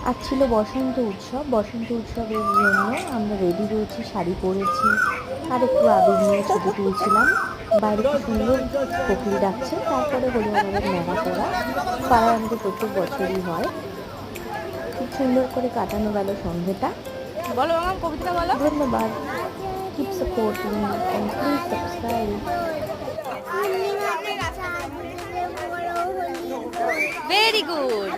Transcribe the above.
আজ ছিল বসন্ত উৎসব। বসন্ত উৎসবের জন্য আমরা রেডি রয়েছি, শাড়ি পরেছি, আর একটু আবির নিয়ে ছবি তুলছিলাম। বাইরে কি সুন্দর কোকিল ডাকছে। তারপরে হলো আমাদের ন্যাড়া পড়া। পাড়ায় আমাদের প্রত্যেক বছরই হয়। খুব সুন্দর করে কাটানো গেল সন্ধেটা। বলো আমার কবিতা বলো। ধন্যবাদ। Keep supporting and please subscribe. Very good.